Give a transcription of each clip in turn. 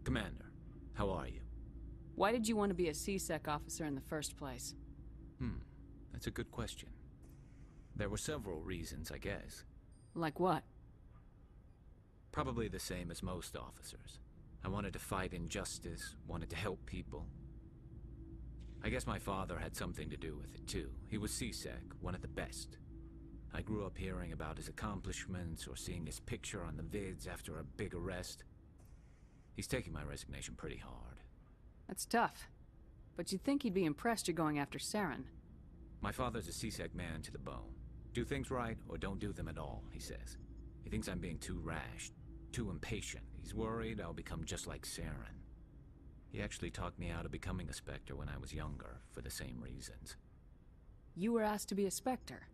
Commander, how are you? Why did you want to be a CSEC officer in the first place? That's a good question. There were several reasons, I guess. Like what? Probably the same as most officers. I wanted to fight injustice, wanted to help people. I guess my father had something to do with it too. He was CSEC, one of the best. I grew up hearing about his accomplishments or seeing his picture on the vids after a big arrest. He's taking my resignation pretty hard. That's tough. But you'd think he'd be impressed you're going after Saren. My father's a CSEC man to the bone. Do things right or don't do them at all, he says. He thinks I'm being too rash, too impatient. He's worried I'll become just like Saren. He actually talked me out of becoming a Spectre when I was younger, for the same reasons. You were asked to be a Spectre?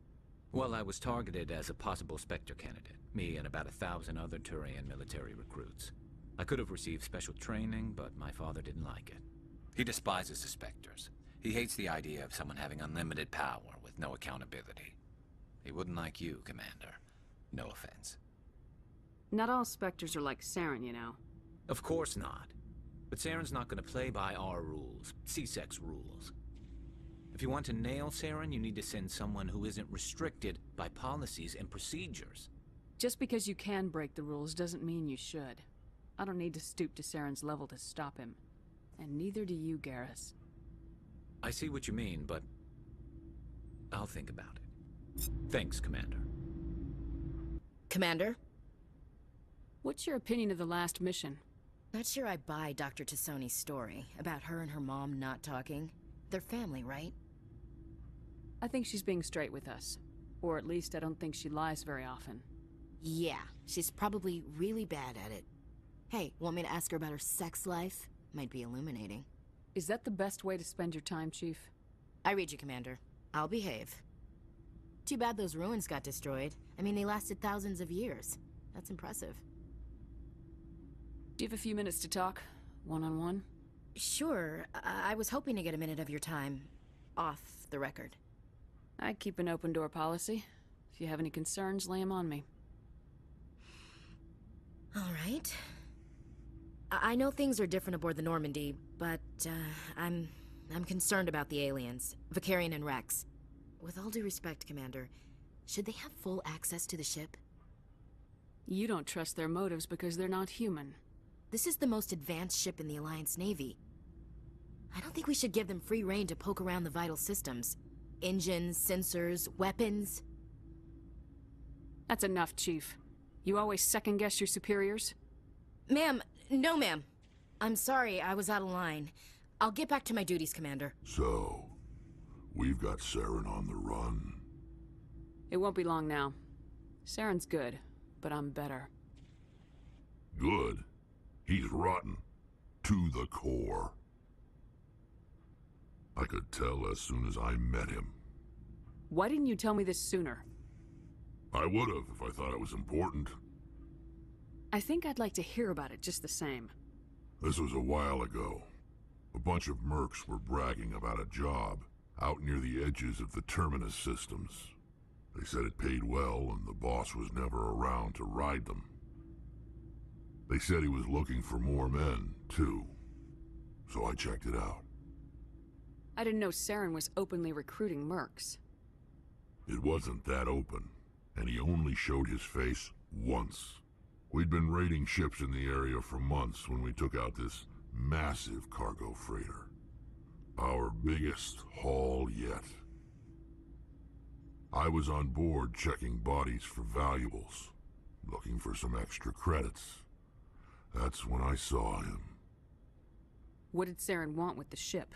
Well, I was targeted as a possible Spectre candidate. Me and about 1,000 other Turian military recruits. I could have received special training, but my father didn't like it. He despises the Spectres. He hates the idea of someone having unlimited power with no accountability. He wouldn't like you, Commander. No offense. Not all Spectres are like Saren, you know. Of course not. But Saren's not going to play by our rules, CSEC's rules. If you want to nail Saren, you need to send someone who isn't restricted by policies and procedures. Just because you can break the rules doesn't mean you should. I don't need to stoop to Saren's level to stop him. And neither do you, Garrus. I see what you mean, but I'll think about it. Thanks, Commander. Commander? What's your opinion of the last mission? Not sure I buy Dr. Tassoni's story about her and her mom not talking. They're family, right? I think she's being straight with us. Or at least I don't think she lies very often. Yeah, she's probably really bad at it. Hey, want me to ask her about her sex life? Might be illuminating. Is that the best way to spend your time, Chief? I read you, Commander. I'll behave. Too bad those ruins got destroyed. I mean, they lasted thousands of years. That's impressive. Do you have a few minutes to talk? One-on-one? Sure. I was hoping to get a minute of your time. Off the record. I keep an open door policy. If you have any concerns, lay them on me. All right. I know things are different aboard the Normandy, but I'm concerned about the aliens, Vicarian and Rex. With all due respect, Commander, should they have full access to the ship? You don't trust their motives because they're not human. This is the most advanced ship in the Alliance Navy. I don't think we should give them free rein to poke around the vital systems. Engines, sensors, weapons. That's enough, Chief. You always second-guess your superiors? Ma'am, no ma'am. I'm sorry, I was out of line. I'll get back to my duties, Commander. So, we've got Saren on the run. It won't be long now. Saren's good, but I'm better. Good? He's rotten. To the core. I could tell as soon as I met him. Why didn't you tell me this sooner? I would've if I thought it was important. I think I'd like to hear about it just the same. This was a while ago. A bunch of mercs were bragging about a job out near the edges of the Terminus systems. They said it paid well and the boss was never around to ride them. They said he was looking for more men, too. So I checked it out. I didn't know Saren was openly recruiting mercs. It wasn't that open, and he only showed his face once. We'd been raiding ships in the area for months when we took out this massive cargo freighter. Our biggest haul yet. I was on board checking bodies for valuables, looking for some extra credits. That's when I saw him. What did Saren want with the ship?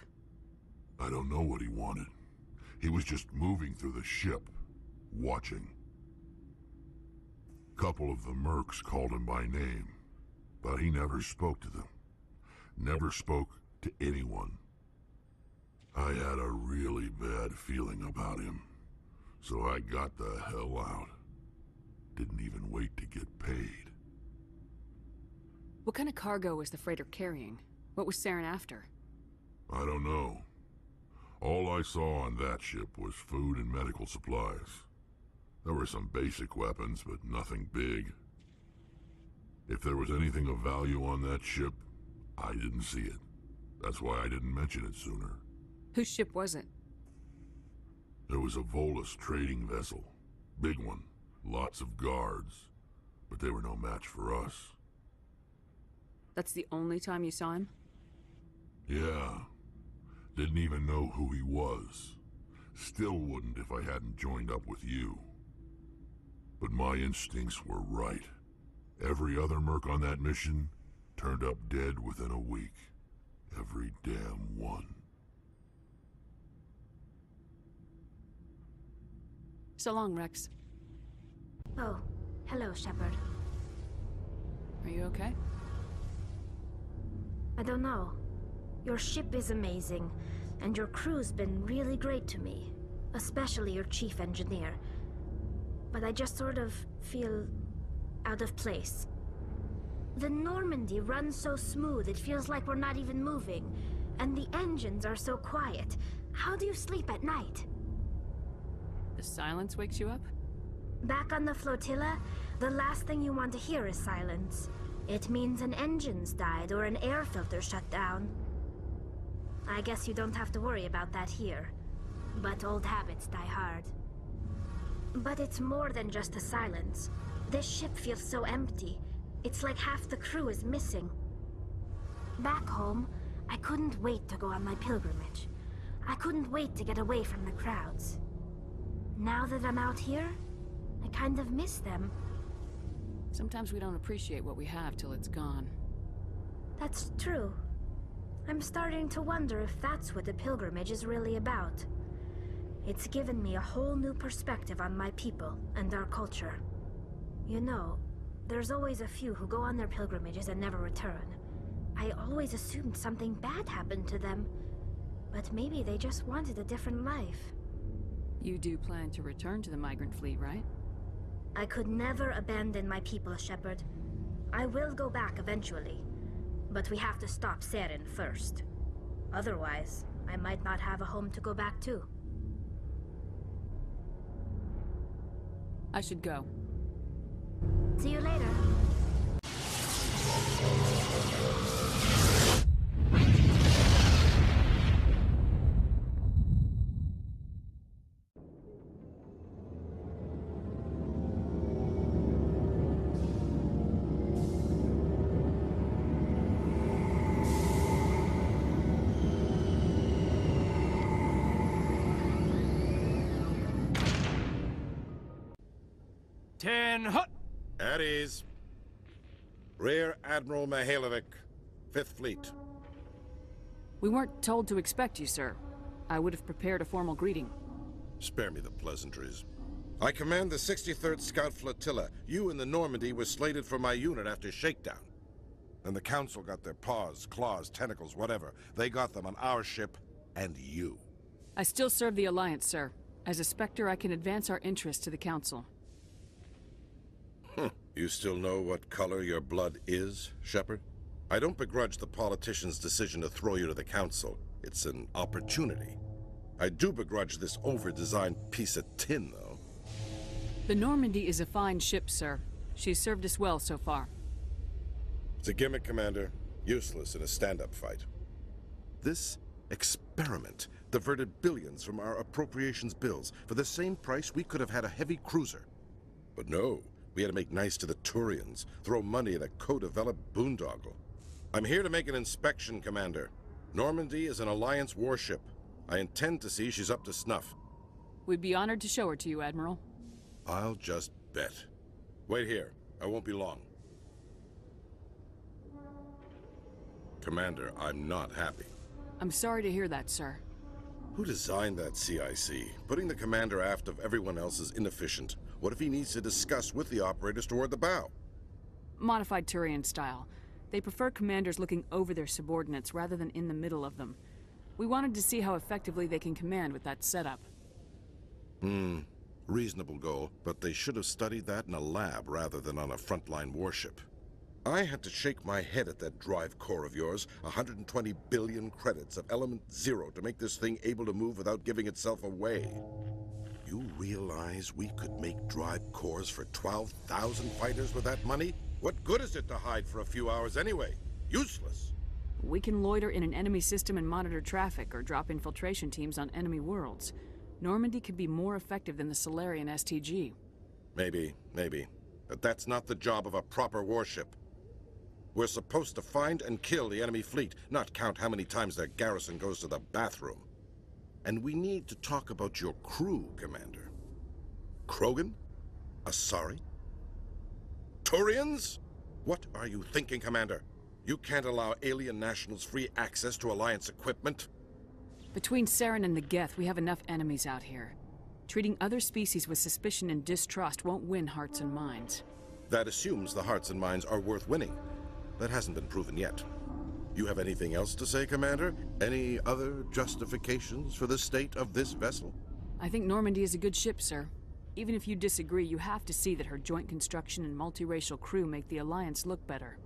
I don't know what he wanted. He was just moving through the ship, watching. Couple of the mercs called him by name, but he never spoke to them. Never spoke to anyone. I had a really bad feeling about him, so I got the hell out. Didn't even wait to get paid. What kind of cargo was the freighter carrying? What was Saren after? I don't know. All I saw on that ship was food and medical supplies. There were some basic weapons, but nothing big. If there was anything of value on that ship, I didn't see it. That's why I didn't mention it sooner. Whose ship was it? There was a Volus trading vessel. Big one. Lots of guards. But they were no match for us. That's the only time you saw him? Yeah. Didn't even know who he was. Still wouldn't if I hadn't joined up with you. But my instincts were right. Every other merc on that mission turned up dead within a week. Every damn one. So long, Rex. Oh, hello, Shepard. Are you okay? I don't know. Your ship is amazing, and your crew's been really great to me. Especially your chief engineer. But I just sort of feel out of place. The Normandy runs so smooth it feels like we're not even moving. And the engines are so quiet. How do you sleep at night? The silence wakes you up? Back on the flotilla, the last thing you want to hear is silence. It means an engine's died or an air filter shut down. I guess you don't have to worry about that here. But old habits die hard. But it's more than just a silence. This ship feels so empty. It's like half the crew is missing. Back home, I couldn't wait to go on my pilgrimage. I couldn't wait to get away from the crowds. Now that I'm out here, I kind of miss them. Sometimes we don't appreciate what we have till it's gone. That's true. I'm starting to wonder if that's what the pilgrimage is really about. It's given me a whole new perspective on my people and our culture. You know, there's always a few who go on their pilgrimages and never return. I always assumed something bad happened to them, but maybe they just wanted a different life. You do plan to return to the migrant fleet, right? I could never abandon my people, Shepard. I will go back eventually, but we have to stop Saren first. Otherwise, I might not have a home to go back to. I should go. See you later. At ease. Rear Admiral Mihailovic, 5th Fleet. We weren't told to expect you, sir. I would have prepared a formal greeting. Spare me the pleasantries. I command the 63rd Scout Flotilla. You and the Normandy were slated for my unit after shakedown. And the Council got their paws, claws, tentacles, whatever. They got them on our ship, and you. I still serve the Alliance, sir. As a Spectre, I can advance our interests to the Council. You still know what color your blood is, Shepard? I don't begrudge the politician's decision to throw you to the Council. It's an opportunity. I do begrudge this over-designed piece of tin, though. The Normandy is a fine ship, sir. She's served us well so far. It's a gimmick, Commander. Useless in a stand-up fight. This experiment diverted billions from our appropriations bills. For the same price, we could have had a heavy cruiser. But no. We had to make nice to the Turians, throw money at a co-developed boondoggle. I'm here to make an inspection, Commander. Normandy is an Alliance warship. I intend to see she's up to snuff. We'd be honored to show her to you, Admiral. I'll just bet. Wait here. I won't be long. Commander, I'm not happy. I'm sorry to hear that, sir. Who designed that CIC? Putting the commander aft of everyone else is inefficient. What if he needs to discuss with the operators toward the bow? Modified Turian style. They prefer commanders looking over their subordinates rather than in the middle of them. We wanted to see how effectively they can command with that setup. Reasonable goal, but they should have studied that in a lab rather than on a frontline warship. I had to shake my head at that drive core of yours. 120 billion credits of element 0 to make this thing able to move without giving itself away. You realize we could make drive cores for 12,000 fighters with that money? What good is it to hide for a few hours anyway? Useless. We can loiter in an enemy system and monitor traffic, or drop infiltration teams on enemy worlds. Normandy could be more effective than the Solarian STG. Maybe. But that's not the job of a proper warship. We're supposed to find and kill the enemy fleet, not count how many times their garrison goes to the bathroom. And we need to talk about your crew, Commander. Krogan? Asari? Turians? What are you thinking, Commander? You can't allow alien nationals free access to Alliance equipment? Between Saren and the Geth, we have enough enemies out here. Treating other species with suspicion and distrust won't win hearts and minds. That assumes the hearts and minds are worth winning. That hasn't been proven yet. You have anything else to say, Commander? Any other justifications for the state of this vessel? I think Normandy is a good ship, sir. Even if you disagree, you have to see that her joint construction and multiracial crew make the Alliance look better.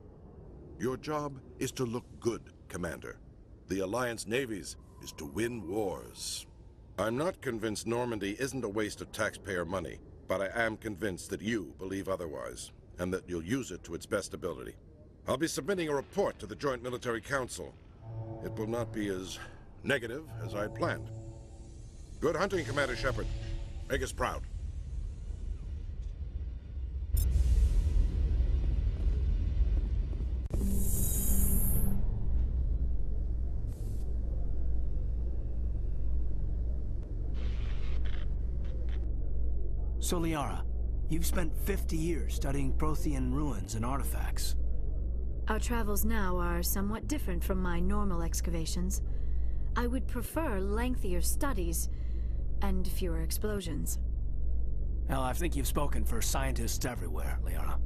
Your job is to look good, Commander. The Alliance navies is to win wars. I'm not convinced Normandy isn't a waste of taxpayer money, but I am convinced that you believe otherwise, and that you'll use it to its best ability. I'll be submitting a report to the Joint Military Council. It will not be as negative as I planned. Good hunting, Commander Shepard. Make us proud. So, Liara, you've spent 50 years studying Prothean ruins and artifacts. Our travels now are somewhat different from my normal excavations. I would prefer lengthier studies and fewer explosions. Well, I think you've spoken for scientists everywhere, Liara.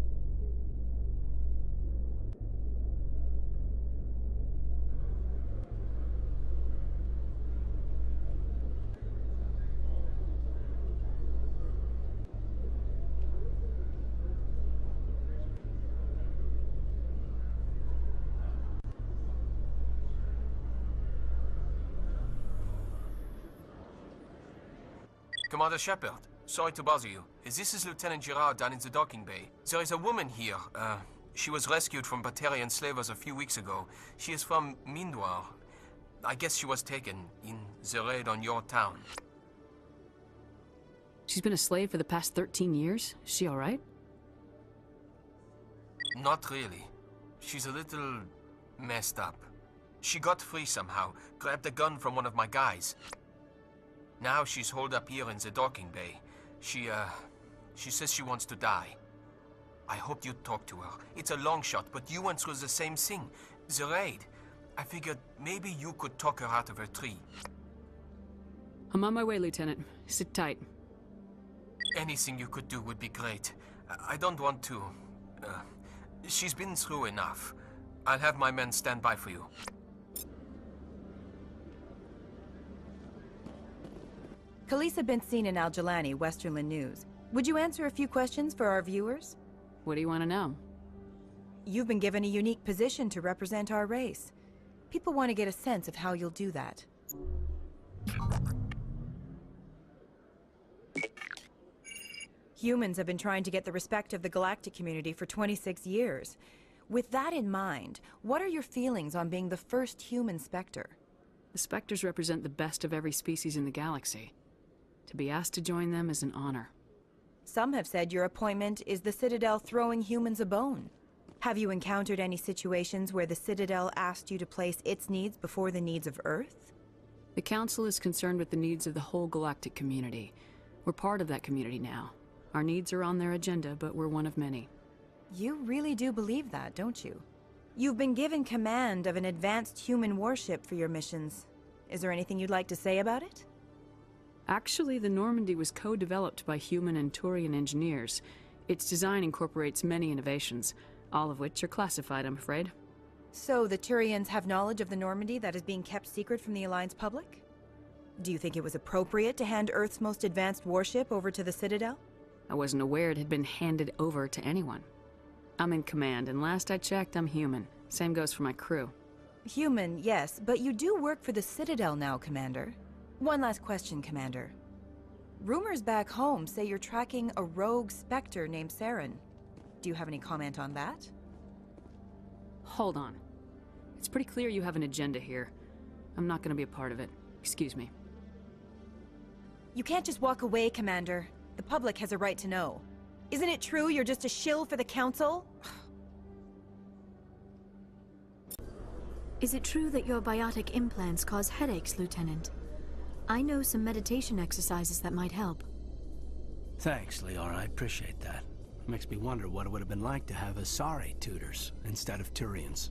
Commander Shepard, sorry to bother you. This is Lieutenant Girard down in the docking bay. There is a woman here. She was rescued from Batarian slavers a few weeks ago. She is from Mindwar. I guess she was taken in the raid on your town. She's been a slave for the past 13 years? Is she alright? Not really. She's a little messed up. She got free somehow, grabbed a gun from one of my guys. Now she's holed up here in the docking bay. She says she wants to die. I hoped you'd talk to her. It's a long shot, but you went through the same thing. The raid. I figured maybe you could talk her out of her tree. I'm on my way, Lieutenant. Sit tight. Anything you could do would be great. I don't want to... she's been through enough. I'll have my men stand by for you. Khaleesa been seen in Al-Jalani, Westerland News. Would you answer a few questions for our viewers? What do you want to know? You've been given a unique position to represent our race. People want to get a sense of how you'll do that. Humans have been trying to get the respect of the galactic community for 26 years. With that in mind, what are your feelings on being the first human Spectre? The Spectres represent the best of every species in the galaxy. To be asked to join them is an honor. Some have said your appointment is the Citadel throwing humans a bone. Have you encountered any situations where the Citadel asked you to place its needs before the needs of Earth? The Council is concerned with the needs of the whole galactic community. We're part of that community now. Our needs are on their agenda, but we're one of many. You really do believe that, don't you? You've been given command of an advanced human warship for your missions. Is there anything you'd like to say about it? Actually, the Normandy was co-developed by human and Turian engineers. Its design incorporates many innovations, all of which are classified, I'm afraid. So the Turians have knowledge of the Normandy that is being kept secret from the Alliance public? Do you think it was appropriate to hand Earth's most advanced warship over to the Citadel? I wasn't aware it had been handed over to anyone. I'm in command, and last I checked, I'm human. Same goes for my crew. Human, yes, but you do work for the Citadel now, Commander. One last question, Commander. Rumors back home say you're tracking a rogue Spectre named Saren. Do you have any comment on that? Hold on. It's pretty clear you have an agenda here. I'm not gonna be a part of it. Excuse me. You can't just walk away, Commander. The public has a right to know. Isn't it true you're just a shill for the Council? Is it true that your biotic implants cause headaches, Lieutenant? I know some meditation exercises that might help. Thanks, Liara. I appreciate that. It makes me wonder what it would have been like to have Asari tutors instead of Turians.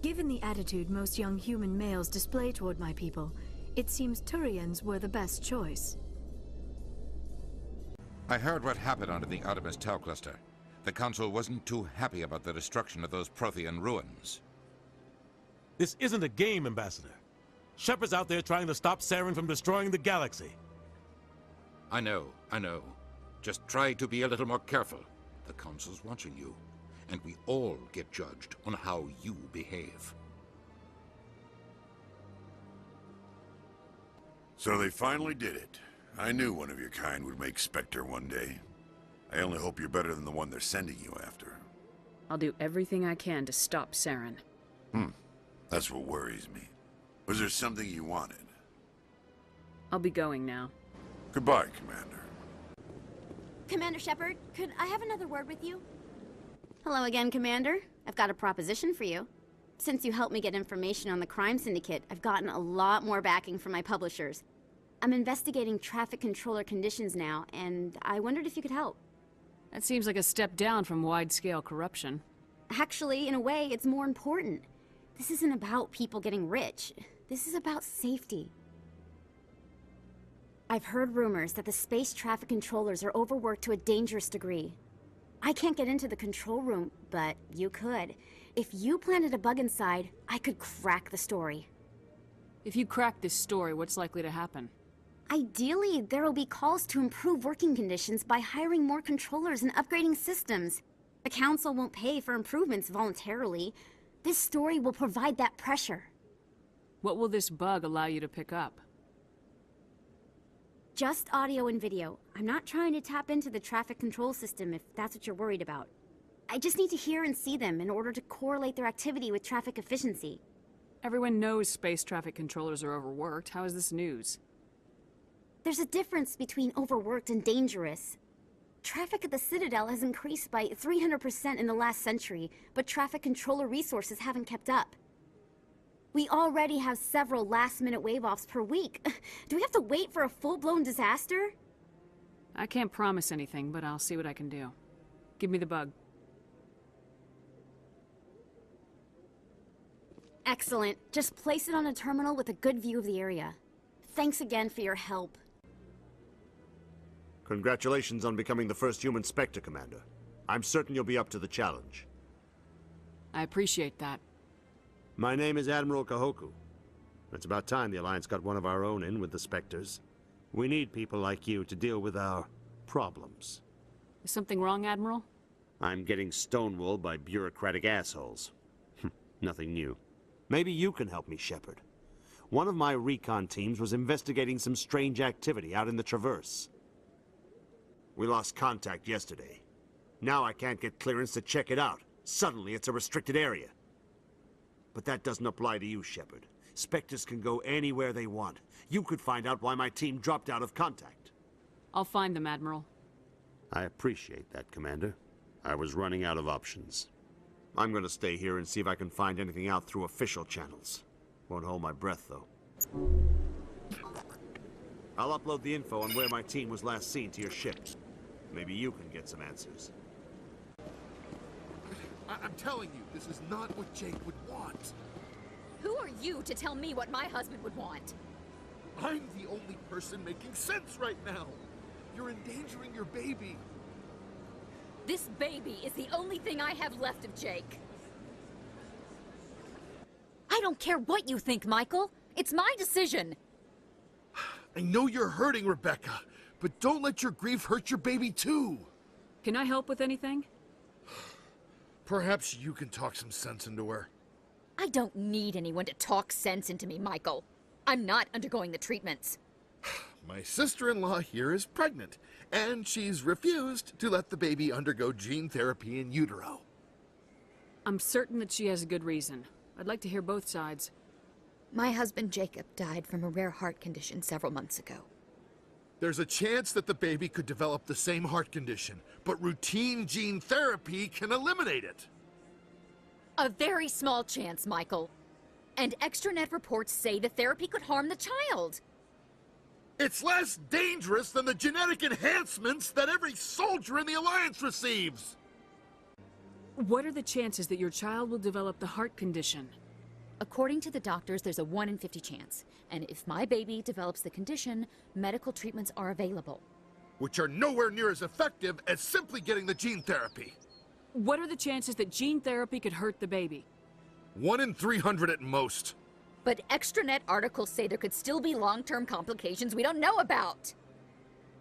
Given the attitude most young human males display toward my people, it seems Turians were the best choice. I heard what happened under the Artemis Tau cluster. The Council wasn't too happy about the destruction of those Prothean ruins. This isn't a game, Ambassador. Shepard's out there trying to stop Saren from destroying the galaxy. I know. Just try to be a little more careful. The Council's watching you, and we all get judged on how you behave. So they finally did it. I knew one of your kind would make Spectre one day. I only hope you're better than the one they're sending you after. I'll do everything I can to stop Saren. That's what worries me. Was there something you wanted? I'll be going now. Goodbye, Commander. Commander Shepard, could I have another word with you? Hello again, Commander. I've got a proposition for you. Since you helped me get information on the crime syndicate, I've gotten a lot more backing from my publishers. I'm investigating traffic controller conditions now, and I wondered if you could help. That seems like a step down from wide-scale corruption. Actually, in a way, it's more important. This isn't about people getting rich. This is about safety. I've heard rumors that the space traffic controllers are overworked to a dangerous degree. I can't get into the control room, but you could. If you planted a bug inside, I could crack the story. If you crack this story, what's likely to happen? Ideally, there will be calls to improve working conditions by hiring more controllers and upgrading systems. The Council won't pay for improvements voluntarily. This story will provide that pressure. What will this bug allow you to pick up? Just audio and video. I'm not trying to tap into the traffic control system if that's what you're worried about. I just need to hear and see them in order to correlate their activity with traffic efficiency. Everyone knows space traffic controllers are overworked. How is this news? There's a difference between overworked and dangerous. Traffic at the Citadel has increased by 300% in the last century, but traffic controller resources haven't kept up. We already have several last-minute wave-offs per week. Do we have to wait for a full-blown disaster? I can't promise anything, but I'll see what I can do. Give me the bug. Excellent. Just place it on a terminal with a good view of the area. Thanks again for your help. Congratulations on becoming the first human Spectre, Commander. I'm certain you'll be up to the challenge. I appreciate that. My name is Admiral Kahoku. It's about time the Alliance got one of our own in with the Spectres. We need people like you to deal with our problems. Is something wrong, Admiral? I'm getting stonewalled by bureaucratic assholes. Nothing new. Maybe you can help me, Shepard. One of my recon teams was investigating some strange activity out in the Traverse. We lost contact yesterday. Now I can't get clearance to check it out. Suddenly it's a restricted area. But that doesn't apply to you, Shepard. Spectres can go anywhere they want. You could find out why my team dropped out of contact. I'll find them, Admiral. I appreciate that, Commander. I was running out of options. I'm going to stay here and see if I can find anything out through official channels. Won't hold my breath, though. I'll upload the info on where my team was last seen to your ship. Maybe you can get some answers. I'm telling you, this is not what Jake would want. Who are you to tell me what my husband would want? I'm the only person making sense right now. You're endangering your baby. This baby is the only thing I have left of Jake. I don't care what you think, Michael. It's my decision. I know you're hurting, Rebecca, but don't let your grief hurt your baby too. Can I help with anything? Perhaps you can talk some sense into her. I don't need anyone to talk sense into me, Michael. I'm not undergoing the treatments. My sister-in-law here is pregnant, and she's refused to let the baby undergo gene therapy in utero. I'm certain that she has a good reason. I'd like to hear both sides. My husband Jacob died from a rare heart condition several months ago. There's a chance that the baby could develop the same heart condition, but routine gene therapy can eliminate it. A very small chance, Michael. And extranet reports say the therapy could harm the child. It's less dangerous than the genetic enhancements that every soldier in the Alliance receives! What are the chances that your child will develop the heart condition? According to the doctors, there's a 1 in 50 chance. And if my baby develops the condition, medical treatments are available. Which are nowhere near as effective as simply getting the gene therapy. What are the chances that gene therapy could hurt the baby? 1 in 300 at most. But extranet articles say there could still be long-term complications we don't know about.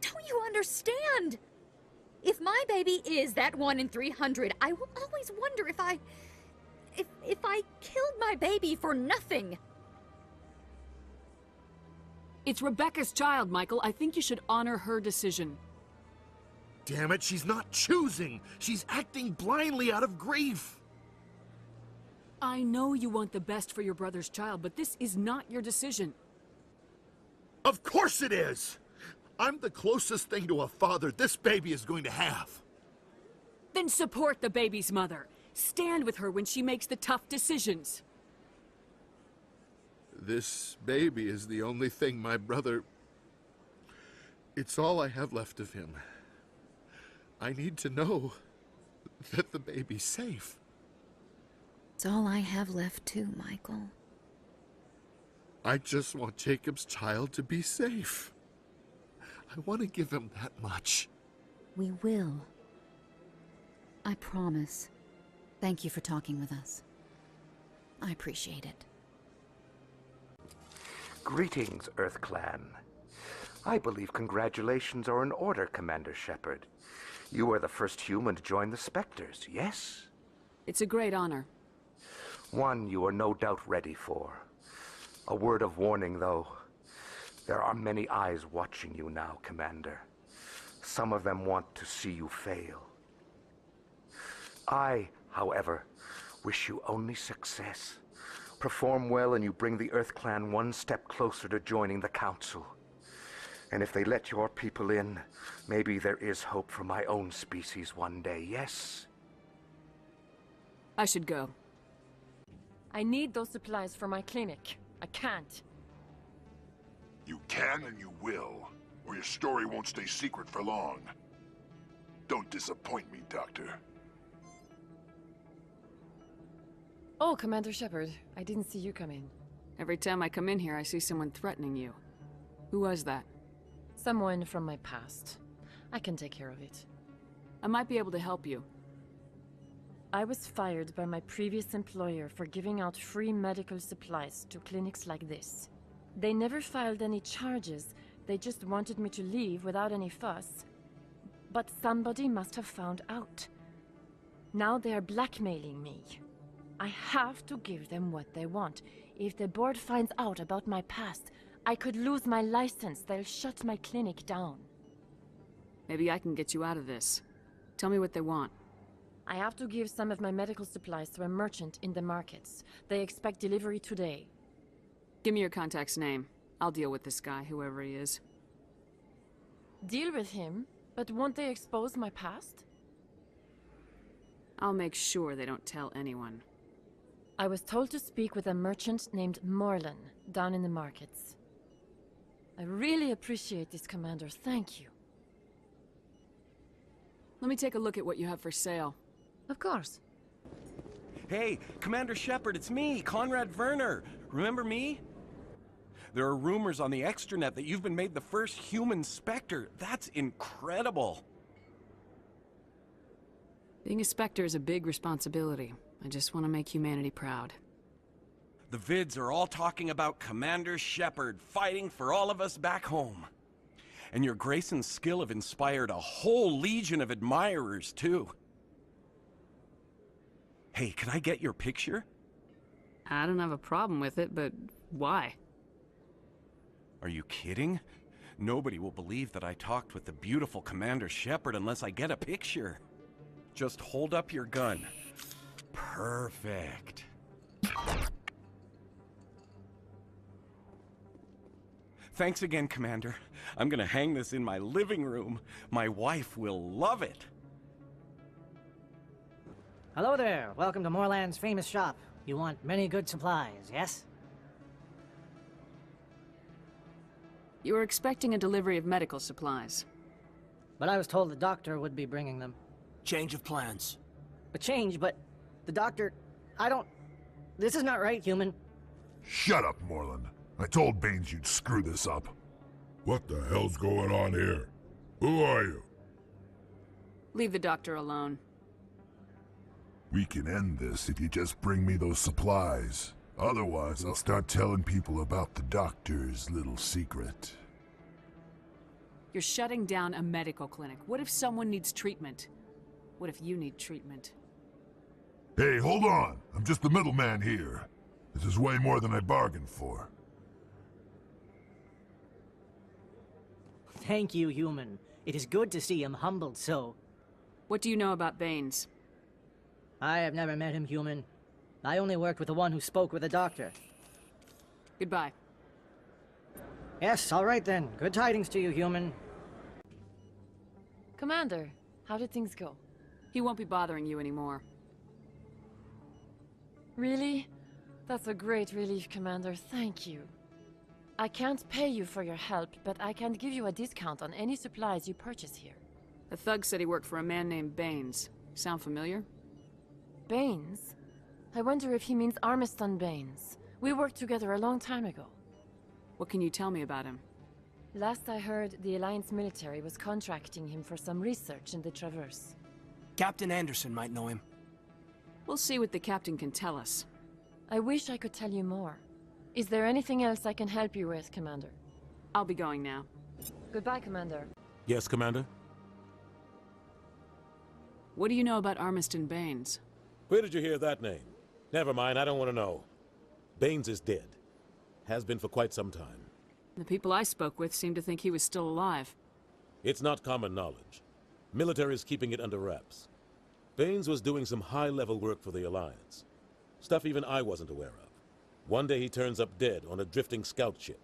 Don't you understand? If my baby is that 1 in 300, I will always wonder if I killed my baby for nothing. It's Rebecca's child, Michael. I think you should honor her decision. Damn it, she's not choosing. She's acting blindly out of grief. I know you want the best for your brother's child, but this is not your decision. Of course it is! I'm the closest thing to a father this baby is going to have. Then support the baby's mother. Stand with her when she makes the tough decisions. This baby is the only thing my brother... It's all I have left of him. I need to know that the baby's safe. It's all I have left too, Michael. I just want Jacob's child to be safe. I want to give him that much. We will. I promise. Thank you for talking with us. I appreciate it. Greetings, Earth Clan. I believe congratulations are in order, Commander Shepard. You are the first human to join the Spectres, yes? It's a great honor. One you are no doubt ready for. A word of warning, though. There are many eyes watching you now, Commander. Some of them want to see you fail. I, however, wish you only success. Perform well and you bring the Earth Clan one step closer to joining the Council. And if they let your people in, maybe there is hope for my own species one day, yes? I should go. I need those supplies for my clinic. I can't. You can and you will, or your story won't stay secret for long. Don't disappoint me, Doctor. Oh, Commander Shepard, I didn't see you come in. Every time I come in here, I see someone threatening you. Who was that? Someone from my past. I can take care of it. I might be able to help you. I was fired by my previous employer for giving out free medical supplies to clinics like this. They never filed any charges, they just wanted me to leave without any fuss. But somebody must have found out. Now they are blackmailing me. I have to give them what they want. If the board finds out about my past, I could lose my license. They'll shut my clinic down. Maybe I can get you out of this. Tell me what they want. I have to give some of my medical supplies to a merchant in the markets. They expect delivery today. Give me your contact's name. I'll deal with this guy, whoever he is. Deal with him? But won't they expose my past? I'll make sure they don't tell anyone. I was told to speak with a merchant named Morlan, down in the markets. I really appreciate this, Commander. Thank you. Let me take a look at what you have for sale. Of course. Hey, Commander Shepard, it's me, Conrad Werner. Remember me? There are rumors on the extranet that you've been made the first human Spectre. That's incredible. Being a Spectre is a big responsibility. I just want to make humanity proud. The vids are all talking about Commander Shepard fighting for all of us back home. And your grace and skill have inspired a whole legion of admirers, too. Hey, can I get your picture? I don't have a problem with it, but why? Are you kidding? Nobody will believe that I talked with the beautiful Commander Shepard unless I get a picture. Just hold up your gun. Perfect. Thanks again, Commander. I'm gonna hang this in my living room. My wife will love it. Hello there. Welcome to Moorland's famous shop. You want many good supplies, yes? You were expecting a delivery of medical supplies. But I was told the doctor would be bringing them. Change of plans. A change, but the doctor... I don't... This is not right, human. Shut up, Moorland. I told Baines you'd screw this up. What the hell's going on here? Who are you? Leave the doctor alone. We can end this if you just bring me those supplies. Otherwise, I'll start telling people about the doctor's little secret. You're shutting down a medical clinic. What if someone needs treatment? What if you need treatment? Hey, hold on! I'm just the middleman here. This is way more than I bargained for. Thank you, human. It is good to see him humbled so. What do you know about Baines? I have never met him, human. I only worked with the one who spoke with the doctor. Goodbye. Yes, all right then. Good tidings to you, human. Commander, how did things go? He won't be bothering you anymore. Really? That's a great relief, Commander. Thank you. I can't pay you for your help, but I can give you a discount on any supplies you purchase here. The thug said he worked for a man named Baines. Sound familiar? Baines? I wonder if he means Armiston Baines. We worked together a long time ago. What can you tell me about him? Last I heard, the Alliance military was contracting him for some research in the Traverse. Captain Anderson might know him. We'll see what the captain can tell us. I wish I could tell you more. Is there anything else I can help you with, Commander? I'll be going now. Goodbye, Commander. Yes, Commander? What do you know about Armiston Baines? Where did you hear that name? Never mind, I don't want to know. Baines is dead. Has been for quite some time. The people I spoke with seemed to think he was still alive. It's not common knowledge. Military is keeping it under wraps. Baines was doing some high-level work for the Alliance. Stuff even I wasn't aware of. One day he turns up dead on a drifting scout ship.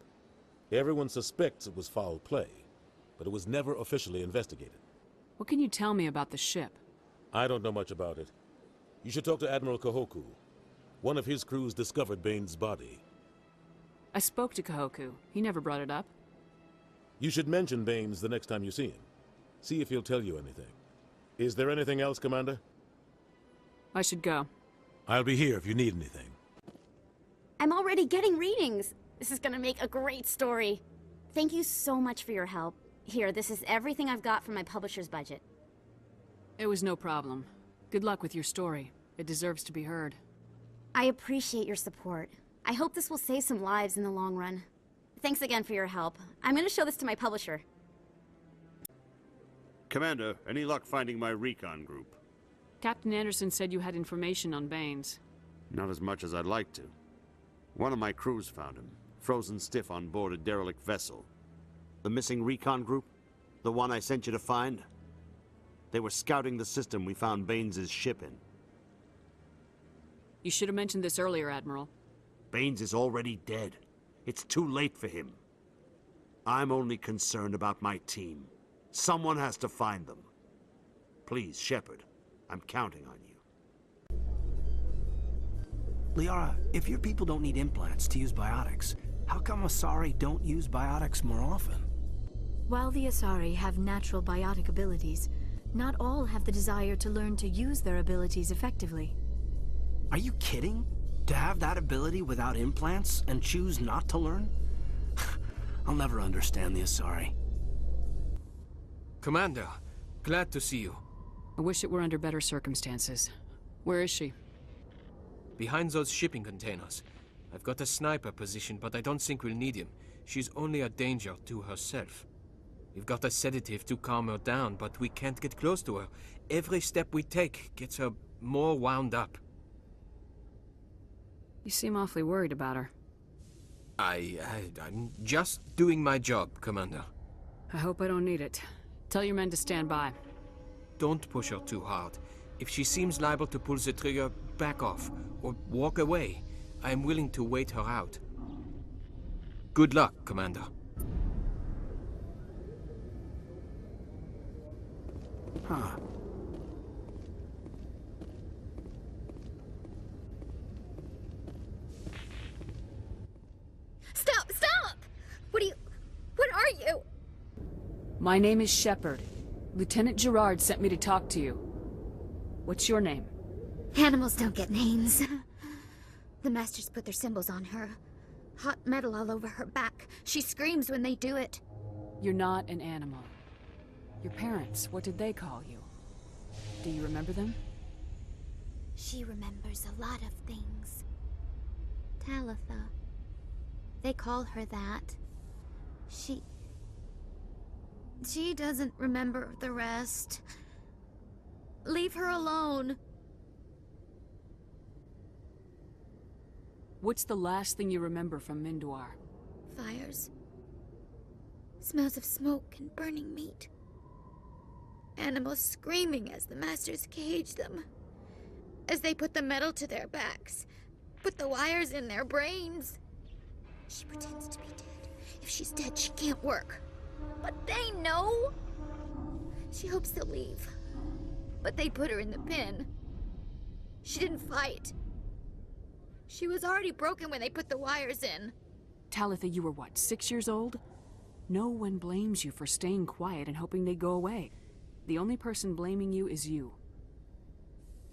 Everyone suspects it was foul play, but it was never officially investigated. What can you tell me about the ship? I don't know much about it. You should talk to Admiral Kahoku. One of his crews discovered Baines' body. I spoke to Kahoku. He never brought it up. You should mention Baines the next time you see him. See if he'll tell you anything. Is there anything else, Commander? I should go. I'll be here if you need anything. I'm already getting readings. This is gonna make a great story. Thank you so much for your help. Here, this is everything I've got from my publisher's budget. It was no problem. Good luck with your story. It deserves to be heard. I appreciate your support. I hope this will save some lives in the long run. Thanks again for your help. I'm gonna show this to my publisher. Commander, any luck finding my recon group? Captain Anderson said you had information on Baines. Not as much as I'd like to. One of my crews found him, frozen stiff on board a derelict vessel. The missing recon group? The one I sent you to find? They were scouting the system we found Baines' ship in. You should have mentioned this earlier, Admiral. Baines is already dead. It's too late for him. I'm only concerned about my team. Someone has to find them. Please, Shepard, I'm counting on you. Liara, if your people don't need implants to use biotics, how come Asari don't use biotics more often? While the Asari have natural biotic abilities, not all have the desire to learn to use their abilities effectively. Are you kidding? To have that ability without implants and choose not to learn? I'll never understand the Asari. Commander, glad to see you. I wish it were under better circumstances. Where is she? Behind those shipping containers. I've got a sniper position, but I don't think we'll need him. She's only a danger to herself. We've got a sedative to calm her down, but we can't get close to her. Every step we take gets her more wound up. You seem awfully worried about her. I'm just doing my job, Commander. I hope I don't need it. Tell your men to stand by. Don't push her too hard. If she seems liable to pull the trigger, back off, or walk away. I am willing to wait her out. Good luck, Commander. Huh. Stop! Stop! What are you? My name is Shepard. Lieutenant Gerard sent me to talk to you. What's your name? Animals don't get names. The Masters put their symbols on her. Hot metal all over her back. She screams when they do it. You're not an animal. Your parents, what did they call you? Do you remember them? She remembers a lot of things. Talitha. They call her that. She doesn't remember the rest. Leave her alone. What's the last thing you remember from Mindoir? Fires. Smells of smoke and burning meat. Animals screaming as the Masters cage them. As they put the metal to their backs. Put the wires in their brains. She pretends to be dead. If she's dead, she can't work. But they know. She hopes to leave. But they put her in the pen. She didn't fight. She was already broken when they put the wires in. Talitha, you were what, 6 years old? No one blames you for staying quiet and hoping they'd go away. The only person blaming you is you.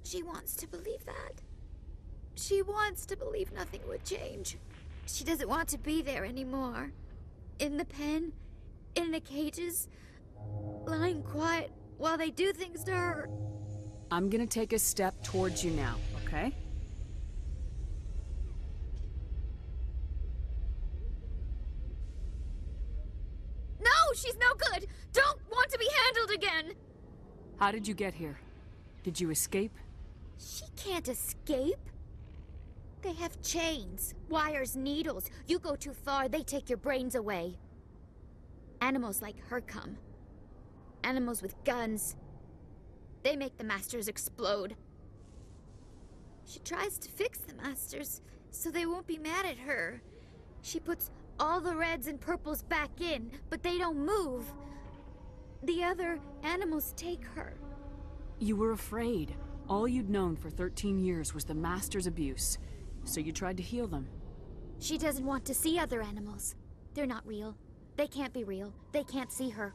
She wants to believe that. She wants to believe nothing would change. She doesn't want to be there anymore. In the pen, in the cages, lying quiet while they do things to her. I'm gonna take a step towards you now, okay? No, she's no good! Don't want to be handled again! How did you get here? Did you escape? She can't escape. They have chains, wires, needles. You go too far, they take your brains away. Animals like her come. Animals with guns. They make the Masters explode. She tries to fix the Masters, so they won't be mad at her. She puts all the reds and purples back in, but they don't move. The other animals take her. You were afraid. All you'd known for 13 years was the Master's abuse, so you tried to heal them. She doesn't want to see other animals. They're not real. They can't be real. They can't see her.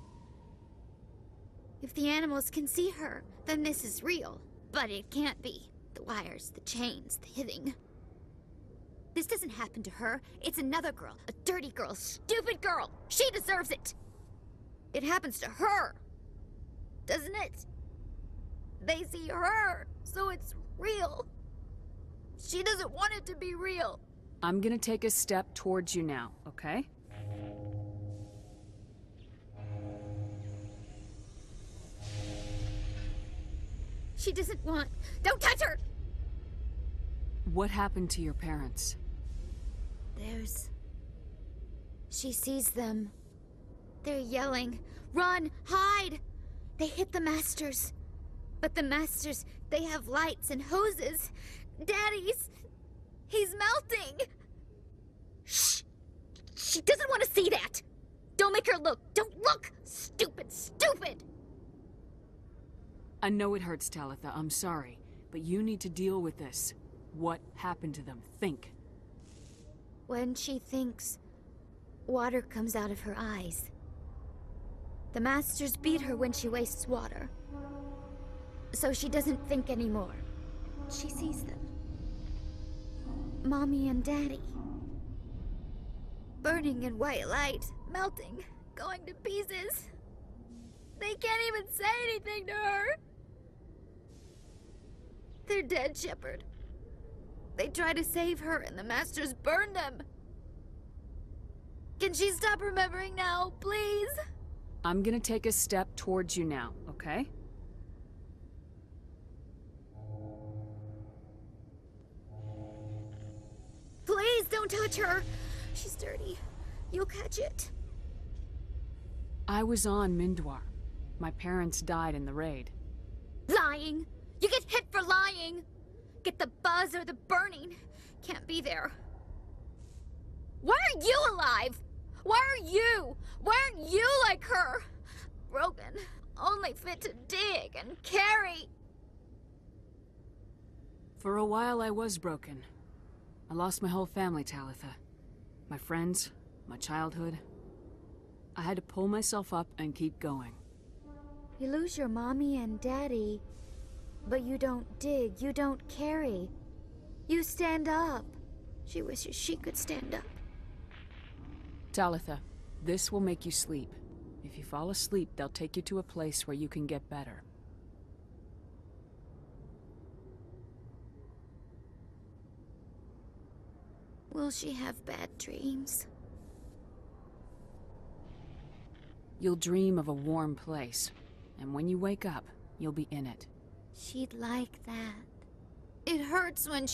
If the animals can see her, then this is real. But it can't be. The wires, the chains, the hitting. This doesn't happen to her. It's another girl. A dirty girl. Stupid girl. She deserves it. It happens to her. Doesn't it? They see her, so it's real. She doesn't want it to be real. I'm gonna take a step towards you now, okay? She doesn't want... Don't touch her! What happened to your parents? She sees them. They're yelling, run, hide! They hit the Masters. But the Masters, they have lights and hoses. He's melting! Shh! She doesn't want to see that! Don't make her look! Don't look! Stupid, stupid! I know it hurts, Talitha, I'm sorry. But you need to deal with this. What happened to them? Think. When she thinks, water comes out of her eyes. The Masters beat her when she wastes water. So she doesn't think anymore. She sees them. Mommy and Daddy. Burning in white light, melting, going to pieces. They can't even say anything to her. They're dead, Shepard. They try to save her and the Masters burn them. Can she stop remembering now, please? I'm gonna take a step towards you now, okay? Please don't touch her. She's dirty. You'll catch it. I was on Mindoir. My parents died in the raid. Lying! You get hit for lying! Get the buzz or the burning. Can't be there. Why are you alive? Why are you? Why aren't you like her? Broken. only fit to dig and carry. For a while, I was broken. I lost my whole family, Talitha. My friends, my childhood. I had to pull myself up and keep going. You lose your mommy and daddy, but you don't dig, you don't carry. You stand up. She wishes she could stand up. Talitha, this will make you sleep. If you fall asleep, they'll take you to a place where you can get better. Will she have bad dreams? You'll dream of a warm place, and when you wake up, you'll be in it. She'd like that. It hurts when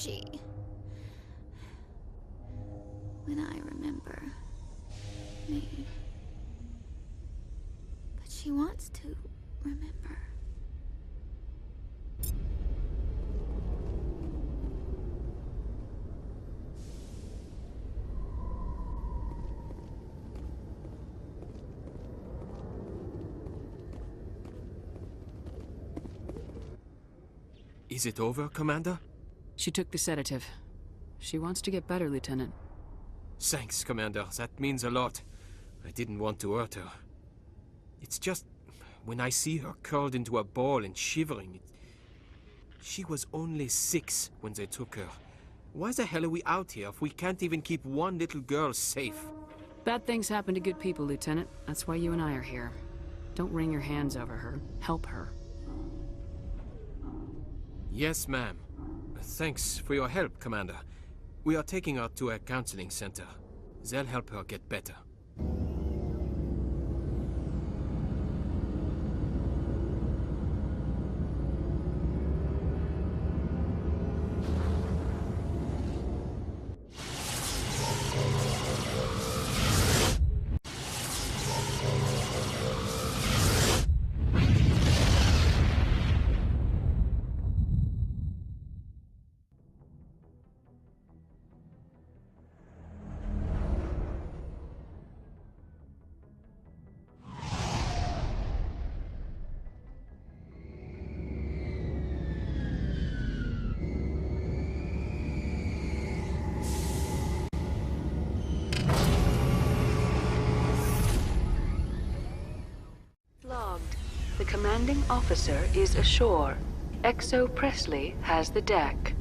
I remember me. But she wants to remember. Is it over, Commander? She took the sedative. She wants to get better, Lieutenant. Thanks, Commander. That means a lot. I didn't want to hurt her. It's just, when I see her curled into a ball and shivering, she was only 6 when they took her. Why the hell are we out here if we can't even keep one little girl safe? Bad things happen to good people, Lieutenant. That's why you and I are here. Don't wring your hands over her. Help her. Yes, ma'am. Thanks for your help, Commander. We are taking her to a counseling center. They'll help her get better. The commanding officer is ashore. XO Presley has the deck.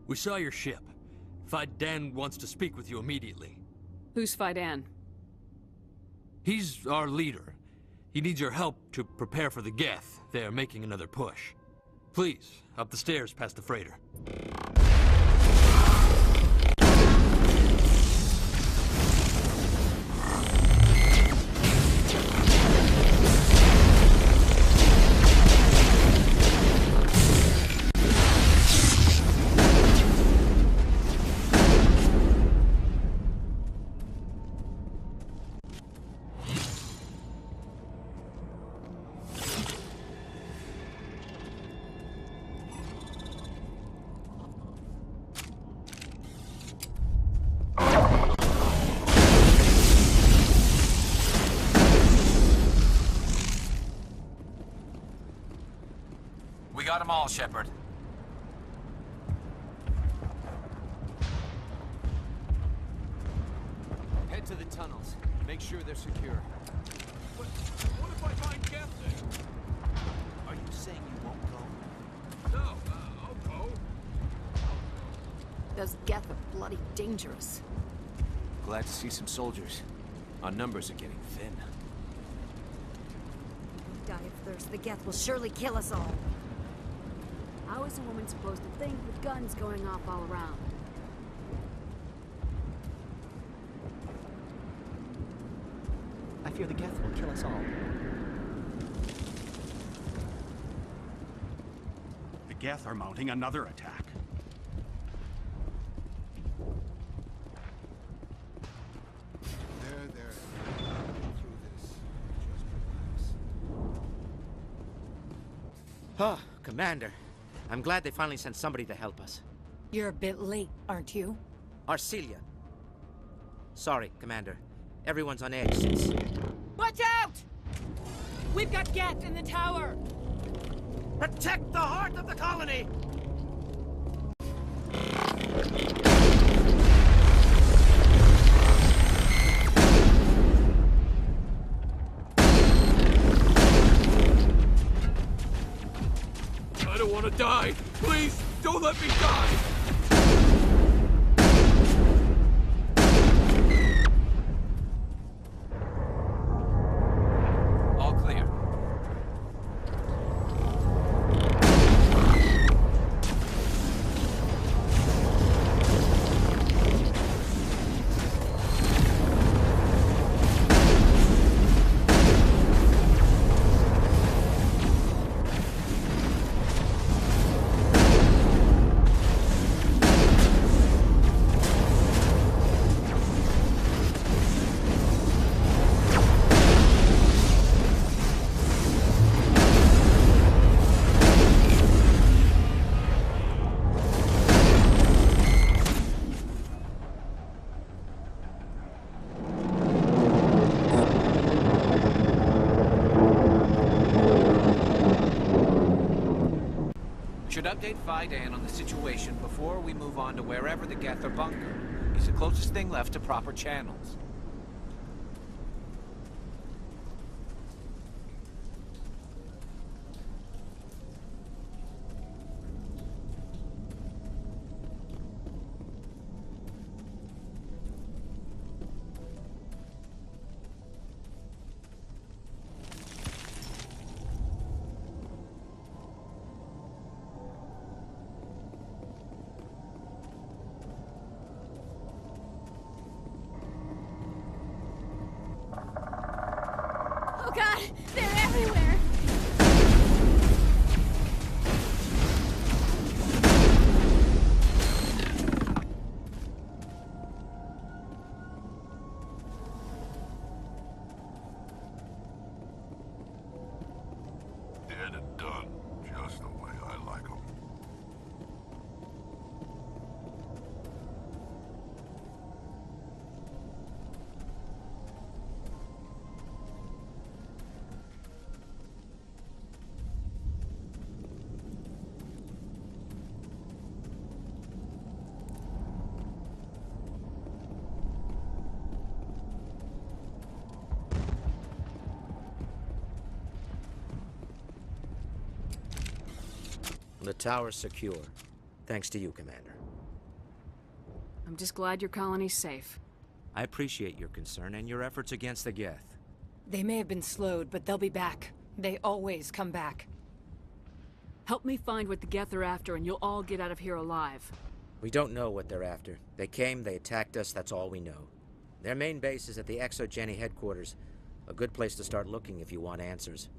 We saw your ship. Fidan wants to speak with you immediately. Who's Fidan? He's our leader. He needs your help to prepare for the Geth. They are making another push. Please, up the stairs past the freighter. We got them all, Shepard. Head to the tunnels. Make sure they're secure. But what if I find Geth there? Are you saying you won't go? No, I'll go. Those Geth are bloody dangerous. Glad to see some soldiers. Our numbers are getting thin. We die of thirst. The Geth will surely kill us all. How is a woman supposed to think with guns going off all around? I fear the Geth will kill us all. The Geth are mounting another attack. There. Through this. Just relax. Ah, Commander. I'm glad they finally sent somebody to help us. You're a bit late, aren't you? Arcelia. Sorry, Commander. Everyone's on edge since... Watch out! We've got Geth in the tower! Protect the heart of the colony! I don't want to die! Please, don't let me die! All clear. Should update Fidan on the situation before we move on to wherever the Geth are bunkered. He's the closest thing left to proper channels. Oh god, they're everywhere! Dead and done, just the way I like them. The tower's secure. Thanks to you, Commander. I'm just glad your colony's safe. I appreciate your concern and your efforts against the Geth. They may have been slowed, but they'll be back. They always come back. Help me find what the Geth are after, and you'll all get out of here alive. We don't know what they're after. They came, they attacked us, that's all we know. Their main base is at the Exogeny headquarters. A good place to start looking if you want answers.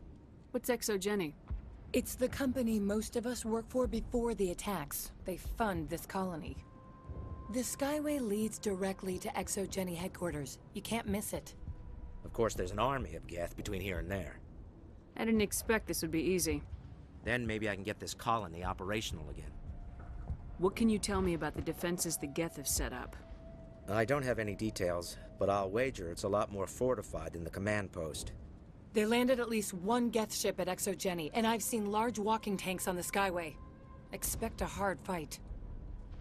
What's Exogeny? It's the company most of us work for before the attacks. They fund this colony. The Skyway leads directly to Exogeny headquarters. You can't miss it. Of course, there's an army of Geth between here and there. I didn't expect this would be easy. Then maybe I can get this colony operational again. What can you tell me about the defenses the Geth have set up? I don't have any details, but I'll wager it's a lot more fortified than the command post. They landed at least one Geth ship at Exogeny, and I've seen large walking tanks on the Skyway. Expect a hard fight.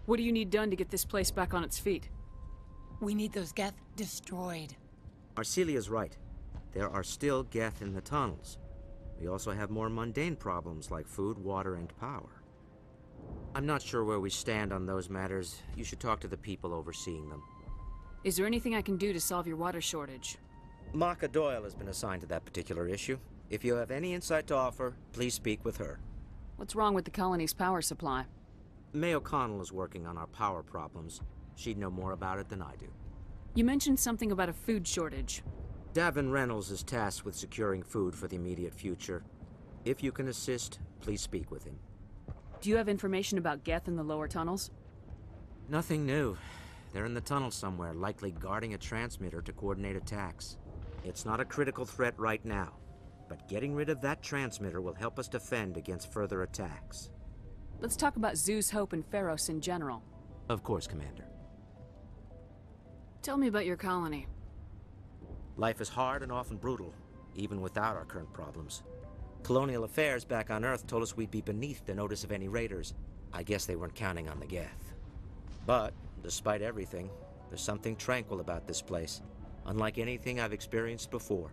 What do you need done to get this place back on its feet? We need those Geth destroyed. Arcelia's right. There are still Geth in the tunnels. We also have more mundane problems like food, water, and power. I'm not sure where we stand on those matters. You should talk to the people overseeing them. Is there anything I can do to solve your water shortage? Maka Doyle has been assigned to that particular issue. If you have any insight to offer, please speak with her. What's wrong with the colony's power supply? May O'Connell is working on our power problems. She'd know more about it than I do. You mentioned something about a food shortage. Davin Reynolds is tasked with securing food for the immediate future. If you can assist, please speak with him. Do you have information about Geth in the lower tunnels? Nothing new. They're in the tunnel somewhere, likely guarding a transmitter to coordinate attacks. It's not a critical threat right now, but getting rid of that transmitter will help us defend against further attacks. Let's talk about Zeus, Hope, and Feros in general. Of course, Commander. Tell me about your colony. Life is hard and often brutal, even without our current problems. Colonial affairs back on Earth told us we'd be beneath the notice of any raiders. I guess they weren't counting on the Geth. But, despite everything, there's something tranquil about this place, unlike anything I've experienced before.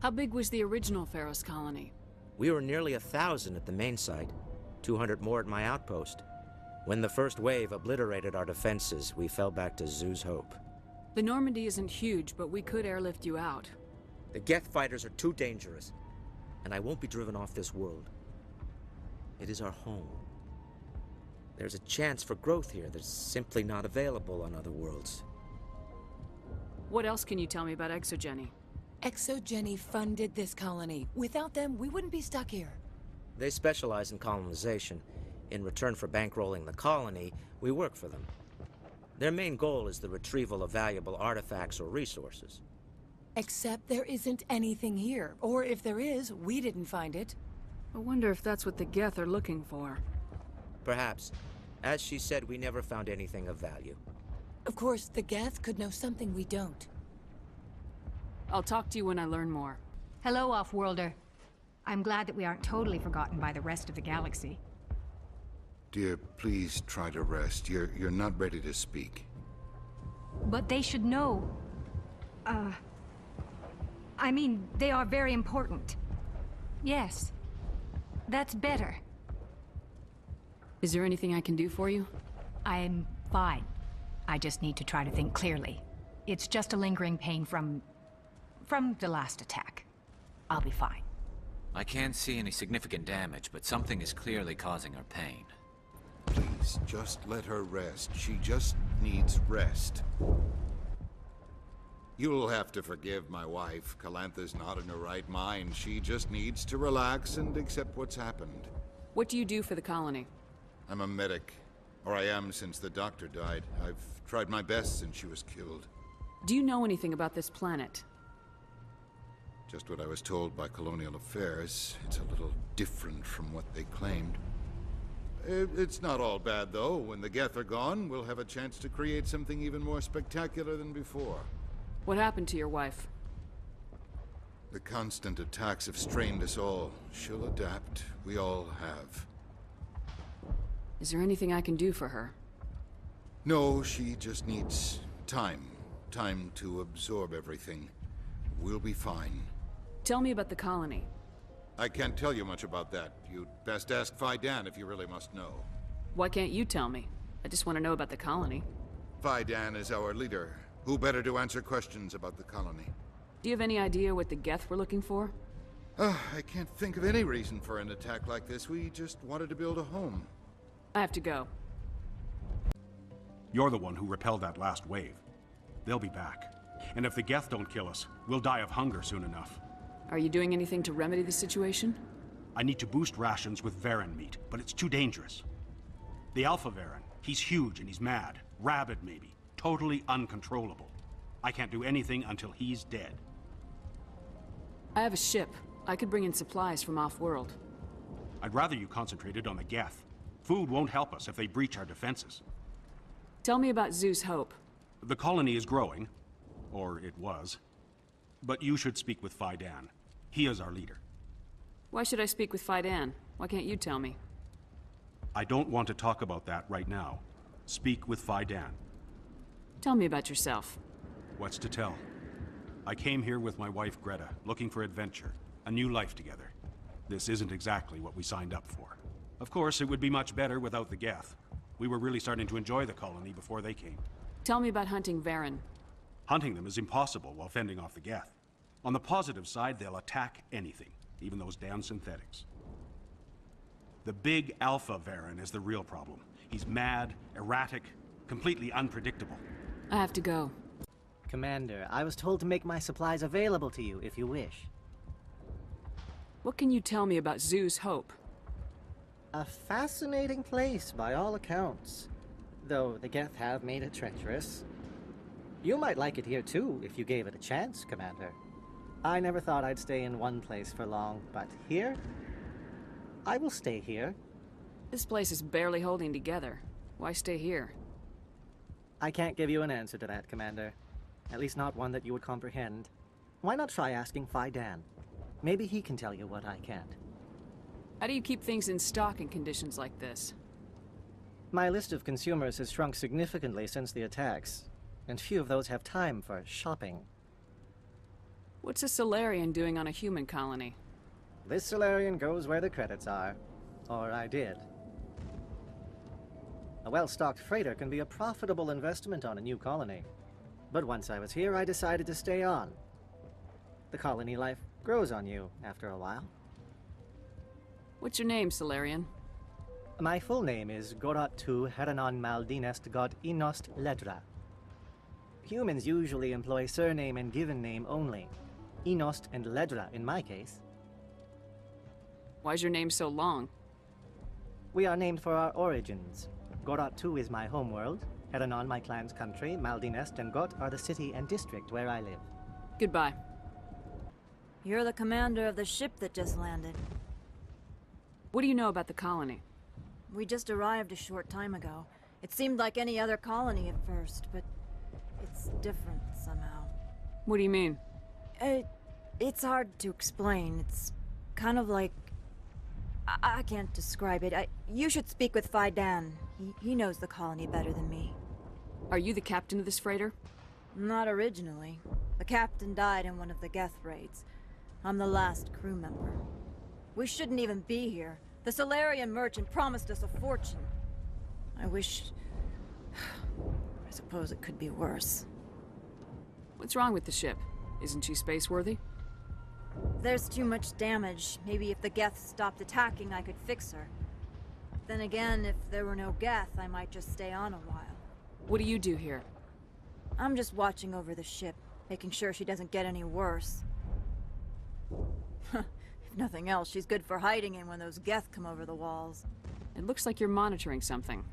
How big was the original Feros colony? We were nearly 1,000 at the main site, 200 more at my outpost. When the first wave obliterated our defenses, we fell back to Zeus' Hope. The Normandy isn't huge, but we could airlift you out. The Geth fighters are too dangerous, and I won't be driven off this world. It is our home. There's a chance for growth here that's simply not available on other worlds. What else can you tell me about Exogeny? Exogeny funded this colony. Without them, we wouldn't be stuck here. They specialize in colonization. In return for bankrolling the colony, we work for them. Their main goal is the retrieval of valuable artifacts or resources. Except there isn't anything here. Or if there is, we didn't find it. I wonder if that's what the Geth are looking for. Perhaps. As she said, we never found anything of value. Of course, the Geth could know something we don't. I'll talk to you when I learn more. Hello, Off-Worlder. I'm glad that we aren't totally forgotten by the rest of the galaxy. Dear, please try to rest. You're not ready to speak. But they should know. I mean, they are very important. Yes. That's better. Is there anything I can do for you? I'm fine. I just need to try to think clearly. It's just a lingering pain from the last attack. I'll be fine. I can't see any significant damage, but something is clearly causing her pain. Please, just let her rest. She just needs rest. You'll have to forgive my wife. Calantha's not in her right mind. She just needs to relax and accept what's happened. What do you do for the colony? I'm a medic. Or I am since the doctor died. I've tried my best since she was killed. Do you know anything about this planet? Just what I was told by Colonial Affairs. It's a little different from what they claimed. It's not all bad, though. When the Geth are gone, we'll have a chance to create something even more spectacular than before. What happened to your wife? The constant attacks have strained us all. She'll adapt. We all have. Is there anything I can do for her? No, she just needs time. Time to absorb everything. We'll be fine. Tell me about the colony. I can't tell you much about that. You'd best ask Fidan if you really must know. Why can't you tell me? I just want to know about the colony. Fidan is our leader. Who better to answer questions about the colony? Do you have any idea what the Geth were looking for? I can't think of any reason for an attack like this. We just wanted to build a home. I have to go. You're the one who repelled that last wave. They'll be back. And if the Geth don't kill us, we'll die of hunger soon enough. Are you doing anything to remedy the situation? I need to boost rations with Varen meat, but it's too dangerous. The Alpha Varen, he's huge and he's mad. Rabid, maybe. Totally uncontrollable. I can't do anything until he's dead. I have a ship. I could bring in supplies from off-world. I'd rather you concentrated on the Geth. Food won't help us if they breach our defenses. Tell me about Zeus Hope. The colony is growing. Or it was. But you should speak with Fidan. He is our leader. Why should I speak with Fidan? Why can't you tell me? I don't want to talk about that right now. Speak with Fidan. Tell me about yourself. What's to tell? I came here with my wife Greta, looking for adventure, a new life together. This isn't exactly what we signed up for. Of course, it would be much better without the Geth. We were really starting to enjoy the colony before they came. Tell me about hunting Varen. Hunting them is impossible while fending off the Geth. On the positive side, they'll attack anything, even those damn synthetics. The big Alpha Varen is the real problem. He's mad, erratic, completely unpredictable. I have to go. Commander, I was told to make my supplies available to you if you wish. What can you tell me about Zeus Hope? A fascinating place by all accounts, though the Geth have made it treacherous. You might like it here too, if you gave it a chance, Commander. I never thought I'd stay in one place for long, but here? I will stay here. This place is barely holding together. Why stay here? I can't give you an answer to that, Commander. At least not one that you would comprehend. Why not try asking Phi Dan? Maybe he can tell you what I can't. How do you keep things in stock in conditions like this? My list of consumers has shrunk significantly since the attacks, and few of those have time for shopping. What's a Solarian doing on a human colony? This Solarian goes where the credits are. Or I did. A well-stocked freighter can be a profitable investment on a new colony. But once I was here, I decided to stay on. The colony life grows on you after a while. What's your name, Solarian? My full name is Gorat tu Heranon Maldinest God Inost Ledra. Humans usually employ surname and given name only. Inost and Ledra in my case. Why's your name so long? We are named for our origins. Gorat tu is my homeworld, Heranon my clan's country, Maldinest and Got are the city and district where I live. Goodbye. You're the commander of the ship that just landed. What do you know about the colony? We just arrived a short time ago. It seemed like any other colony at first, but it's different somehow. What do you mean? It's hard to explain. It's kind of like... I can't describe it. You should speak with Phi Dan. He knows the colony better than me. Are you the captain of this freighter? Not originally. The captain died in one of the Geth raids. I'm the last crew member. We shouldn't even be here. The Solarian merchant promised us a fortune. I wish... I suppose it could be worse. What's wrong with the ship? Isn't she space-worthy? There's too much damage. Maybe if the Geth stopped attacking, I could fix her. Then again, if there were no Geth, I might just stay on a while. What do you do here? I'm just watching over the ship, making sure she doesn't get any worse. If nothing else, she's good for hiding in when those Geth come over the walls. It looks like you're monitoring something.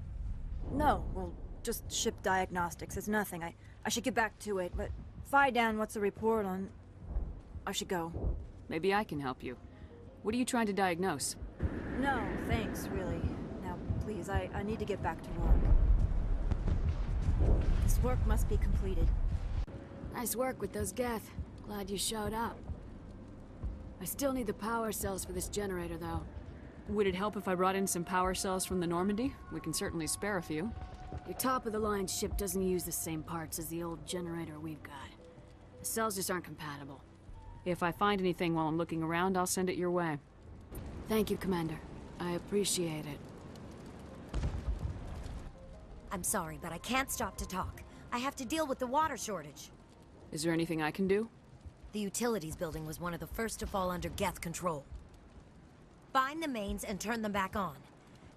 No, well, just ship diagnostics. It's nothing. I should get back to it, but... Phi Dan, what's the report on... I should go. Maybe I can help you. What are you trying to diagnose? No, thanks, really. Now, please, I need to get back to work. This work must be completed. Nice work with those Geth. Glad you showed up. I still need the power cells for this generator, though. Would it help if I brought in some power cells from the Normandy? We can certainly spare a few. Your top-of-the-line ship doesn't use the same parts as the old generator we've got. The cells just aren't compatible. If I find anything while I'm looking around, I'll send it your way. Thank you, Commander. I appreciate it. I'm sorry, but I can't stop to talk. I have to deal with the water shortage. Is there anything I can do? The utilities building was one of the first to fall under Geth control. Find the mains and turn them back on.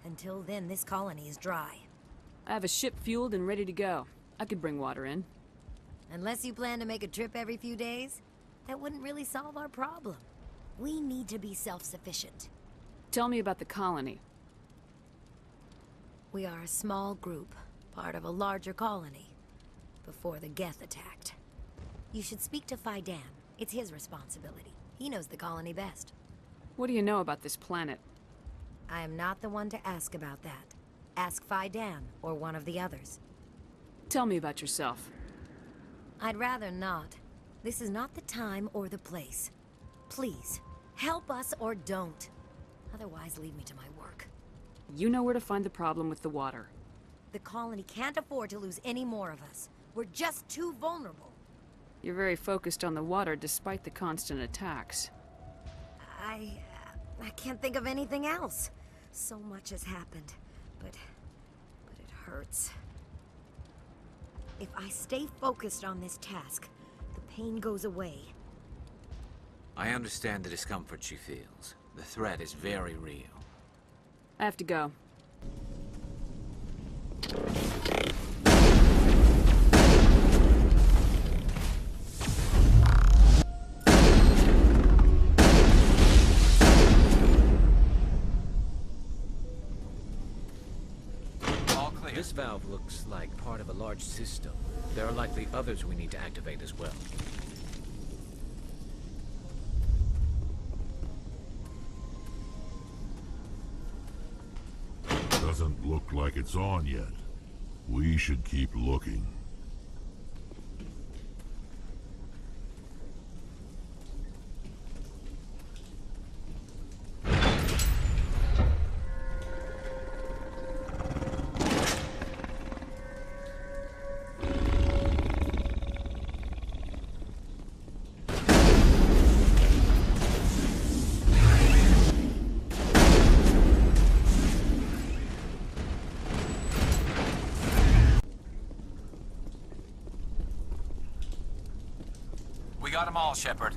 Until then, this colony is dry. I have a ship fueled and ready to go. I could bring water in. Unless you plan to make a trip every few days, that wouldn't really solve our problem. We need to be self-sufficient. Tell me about the colony. We are a small group, part of a larger colony, before the Geth attacked. You should speak to Phi Dan. It's his responsibility. He knows the colony best. What do you know about this planet? I am not the one to ask about that. Ask Phi Dan, or one of the others. Tell me about yourself. I'd rather not. This is not the time or the place. Please, help us or don't. Otherwise, leave me to my work. You know where to find the problem with the water. The colony can't afford to lose any more of us. We're just too vulnerable. You're very focused on the water despite the constant attacks. I can't think of anything else. So much has happened, but it hurts. If I stay focused on this task, the pain goes away. I understand the discomfort she feels. The threat is very real. I have to go. This valve looks like part of a large system. There are likely others we need to activate as well. Doesn't look like it's on yet. We should keep looking. We got them all, Shepard.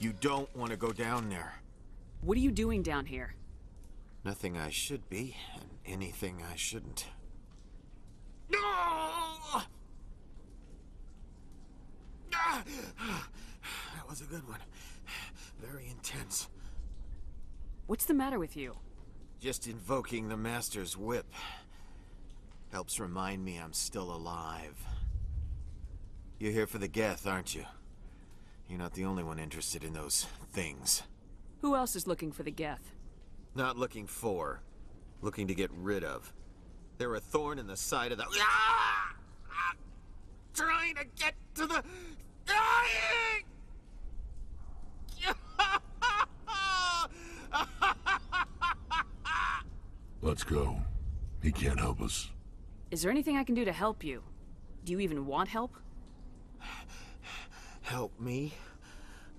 You don't want to go down there. What are you doing down here? Nothing I should be, and anything I shouldn't. That was a good one. Very intense. What's the matter with you? Just invoking the Master's whip helps remind me I'm still alive. You're here for the Geth, aren't you? You're not the only one interested in those things. Who else is looking for the Geth? Not looking for. Looking to get rid of. They're a thorn in the side of the... Trying to get to the... Dying! Let's go. He can't help us. Is there anything I can do to help you? Do you even want help? Help me?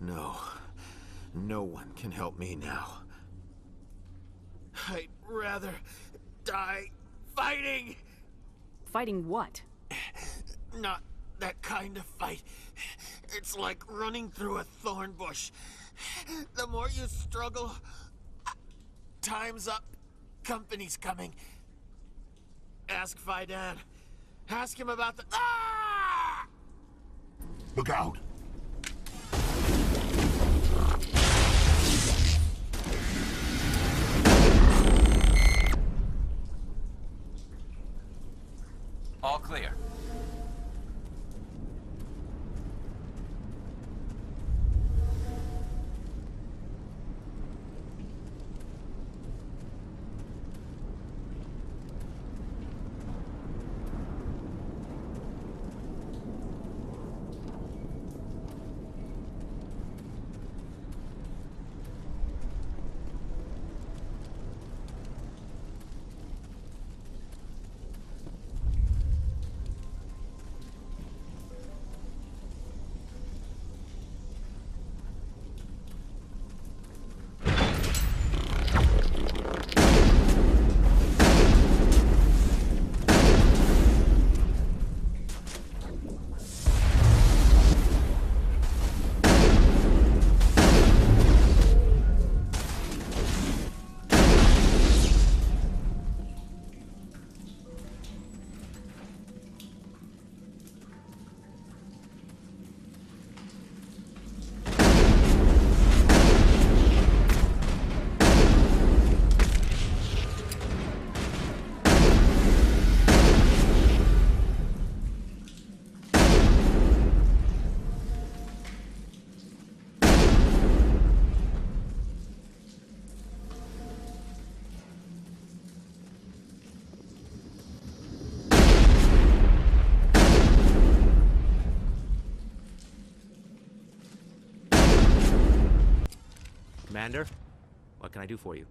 No. No one can help me now. I'd rather die fighting! Fighting what? Not that kind of fight. It's like running through a thorn bush. The more you struggle, time's up. Company's coming. Ask Fidan. Ask him about the... Ah! Look out! All clear. Commander, what can I do for you?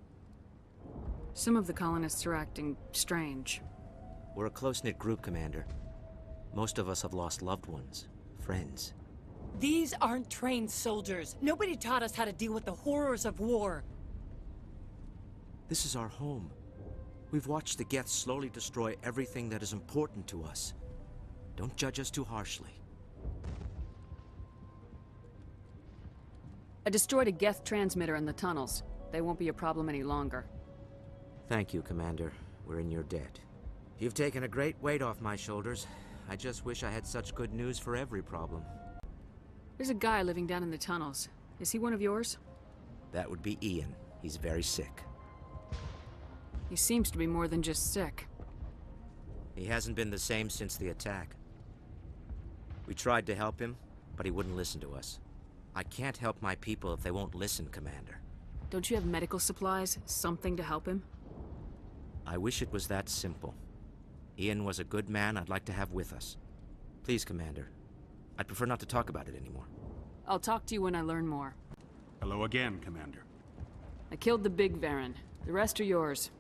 Some of the colonists are acting strange. We're a close-knit group, Commander. Most of us have lost loved ones, friends. These aren't trained soldiers. Nobody taught us how to deal with the horrors of war. This is our home. We've watched the Geth slowly destroy everything that is important to us. Don't judge us too harshly. I destroyed a Geth transmitter in the tunnels. They won't be a problem any longer. Thank you, Commander. We're in your debt. You've taken a great weight off my shoulders. I just wish I had such good news for every problem. There's a guy living down in the tunnels. Is he one of yours? That would be Ian. He's very sick. He seems to be more than just sick. He hasn't been the same since the attack. We tried to help him, but he wouldn't listen to us. I can't help my people if they won't listen, Commander. Don't you have medical supplies? Something to help him? I wish it was that simple. Ian was a good man I'd like to have with us. Please, Commander. I'd prefer not to talk about it anymore. I'll talk to you when I learn more. Hello again, Commander. I killed the big Varen. The rest are yours.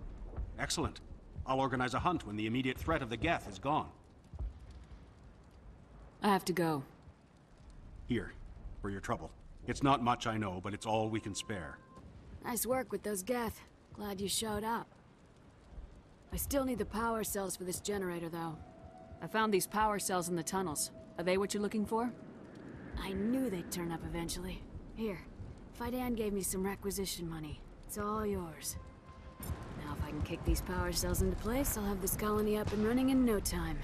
Excellent. I'll organize a hunt when the immediate threat of the Geth is gone. I have to go. Here, for your trouble. It's not much, I know, but it's all we can spare. Nice work with those Geth. Glad you showed up. I still need the power cells for this generator, though. I found these power cells in the tunnels. Are they what you're looking for? I knew they'd turn up eventually. Here, Fidan gave me some requisition money. It's all yours. Now if I can kick these power cells into place, I'll have this colony up and running in no time.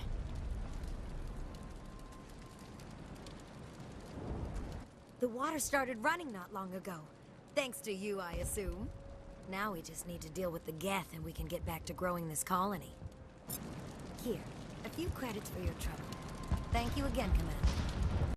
The water started running not long ago. Thanks to you, I assume. Now we just need to deal with the Geth and we can get back to growing this colony. Here, a few credits for your trouble. Thank you again, Commander.